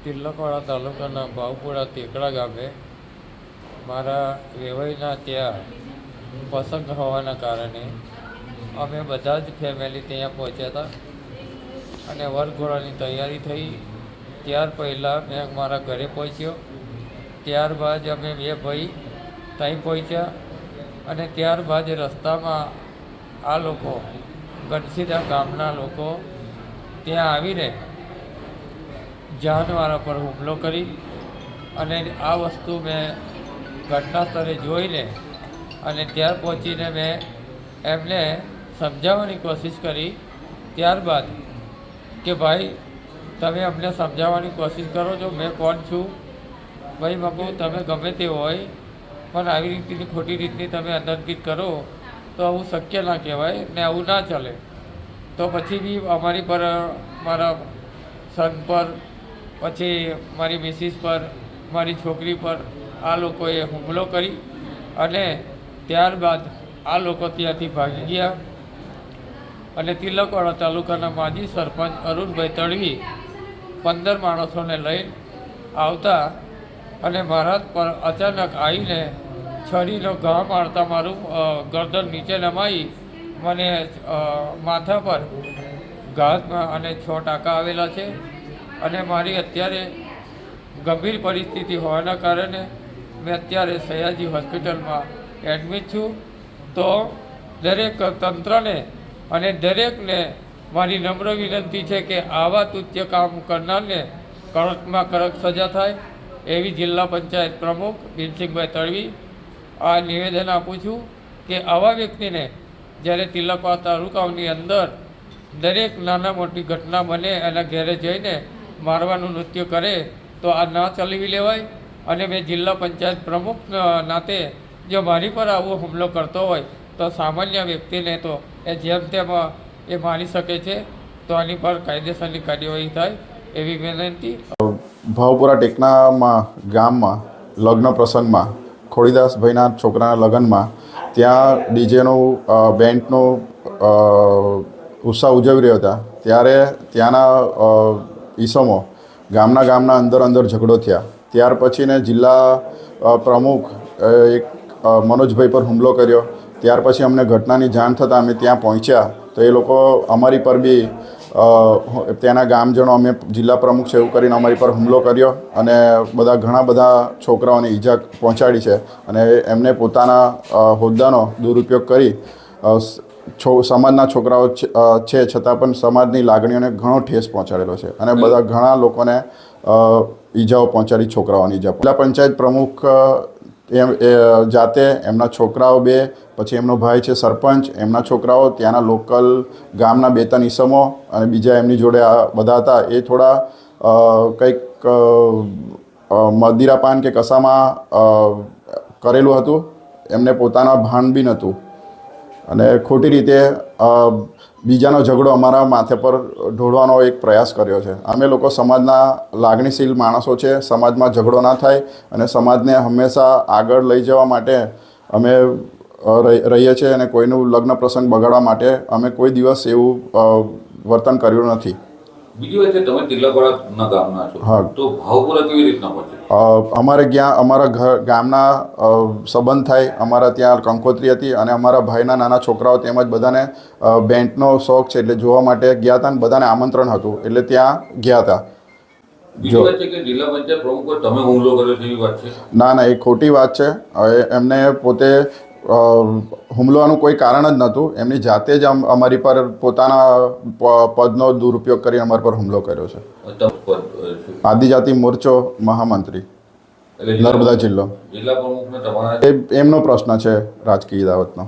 તિલકવાડા તાલુકાના ભાવપુરા ટેકડા ગામે મારા વેવાઈના ત્યાં પસંદ હોવાના કારણે અમે બધા જ ફેમિલી ત્યાં પહોંચ્યા હતા અને વરઘોડાની તૈયારી થઈ. ત્યાર પહેલાં મેં મારા ઘરે પહોંચ્યો. ત્યારબાદ અમે બે ભાઈ ત્યાં પહોંચ્યા અને ત્યારબાદ રસ્તામાં આ લોકો ગણસીદા ગામના લોકો ત્યાં આવીને જાનવાળા પર હુમલો કરી અને આ વસ્તુ મેં ઘટના સ્થળે જોઈને અને ત્યાર પહોંચીને મેં એમને સમજાવવાની કોશિશ કરી. ત્યારબાદ કે ભાઈ તમે અમને સમજાવવાની કોશિશ કરો છો, મેં કોણ છું ભાઈ બાપુ, તમે ગમે તે હોય પણ આવી રીતની ખોટી રીતની તમે અંદરગીત કરો તો આવું શક્ય ના કહેવાય ને આવું ના ચાલે. તો પછી બી અમારી પર, મારા સન પર, પછી મારી મિસિસ પર, મારી છોકરી પર આ લોકોએ હુમલો કરી અને ત્યારબાદ આ લોકો ત્યાંથી ભાગી ગયા અને તિલકવાડા તાલુકાના માજી સરપંચ અરુણભાઈ તડવી 15 માણસોને લઈને આવતા અને મારા પર અચાનક આવીને છરીનો ઘા મારતા મારું ગરદન નીચે નમાઈ મને માથા પર ઘા અને 6 ટાંકા આવેલા છે અને મારી અત્યારે ગંભીર પરિસ્થિતિ હોવાના કારણે મેં અત્યારે સયાજી હોસ્પિટલમાં એડમિટ છું. તો દરેક તંત્રને અને દરેકને મારી નમ્ર વિનંતી છે કે આવા તુચ્ય કામ કરનારને કડકમાં કડક સજા થાય એવી જિલ્લા પંચાયત પ્રમુખ ભીમસિંગભાઈ તડવી આ નિવેદન આપું છું કે આવા વ્યક્તિને જ્યારે તિલકવાડા તાલુકાની અંદર દરેક નાના મોટી ઘટના બને એના ઘેરે જઈને મારવાનું નૃત્ય કરે તો આ ના ચલાવી લેવાય. અને મેં જિલ્લા પંચાયત પ્રમુખ નાતે જો મારી પર આવો હુમલો કરતો હોય તો સામાન્ય વ્યક્તિને તો એ જેમ તેમ એ મારી શકે છે. તો આની પર કાયદેસરની કાર્યવાહી થાય એવી વિનંતી. ભાવપુરા ટેકનામાં ગામમાં લગ્ન પ્રસંગમાં ખોડીદાસભાઈના છોકરાના લગ્નમાં ત્યાં ડીજેનું બેન્ડનો ઉત્સાહ ઉજવી રહ્યા હતા ત્યારે ત્યાંના ઈસમો ગામના અંદર ઝઘડો થયા. ત્યાર પછીને જિલ્લા પ્રમુખ એક મનોજભાઈ પર હુમલો કર્યો. ત્યાર પછી અમને ઘટનાની જાણ થતાં અમે ત્યાં પહોંચ્યા તો એ લોકો અમારી પર બી ત્યાંના ગામજનો, અમે જિલ્લા પ્રમુખ છે એવું કરીને અમારી પર હુમલો કર્યો અને ઘણા બધા છોકરાઓને ઈજા પહોંચાડી છે અને એમને પોતાના હોદ્દાનો દુરુપયોગ કરી સમાજના છોકરાઓ છે છતાં પણ સમાજની લાગણીઓને ઘણો ઠેસ પહોંચાડેલો છે અને ઘણા લોકોને ઈજાઓ પહોંચાડી, છોકરાઓની ઈજા. જિલ્લા પંચાયત પ્રમુખ જાતે, એમના છોકરાઓ 2, પછી એમનો ભાઈ છે સરપંચ, એમના છોકરાઓ, ત્યાંના લોકલ ગામના 2-3 ઈસમો અને બીજા એમની જોડે બધા હતા. એ થોડા કંઈક મદિરાપાન કે કસામાં કરેલું હતું, એમને પોતાના ભાન બી નહોતું અને ખોટી રીતે બીજાનો ઝઘડો અમારા માથે પર ઢોળવાનો એક પ્રયાસ કર્યો છે. અમે લોકો સમાજના લાગણીશીલ માણસો છે, સમાજમાં ઝઘડો ના થાય અને સમાજને હંમેશા આગળ લઈ જવા માટે અમે રહીએ છીએ અને કોઈનું લગ્ન પ્રસંગ બગાડવા માટે અમે કોઈ દિવસ એવું વર્તન કર્યું નથી. બીજી વાત છે, તમે તિલકવાડાના ગામના છો. હા. તો ભાવપુરા કેવી રીતના પહોંચે? અમારા ગામના સંબંધ થાય, અમારા ત્યાં કંકોત્રી હતી અને અમારા ભાઈના નાના છોકરાઓ તેમજ બધાને બેન્ડનો શોખ છે એટલે જોવા માટે ગયા હતા અને બધાને આમંત્રણ હતું એટલે ત્યાં ગયા હતા. બીજી વાત છે કે જિલ્લા પંચાયત પ્રમુખ પર તમે હુમલો કર્યો છે એવી વાત છે? ના, એ ખોટી વાત છે. એમને પોતે હુમલાનું કોઈ કારણ જ નહોતું. એમની જાતે જ અમારી પર પોતાના પદનો દુરુપયોગ કરી અમારી પર હુમલો કર્યો છે. આદિજાતિ મોરચો મહામંત્રી, નર્મદા જિલ્લો. જિલ્લા પ્રમુખને તમારા એમનો પ્રશ્ન છે રાજકીય દાવતનો.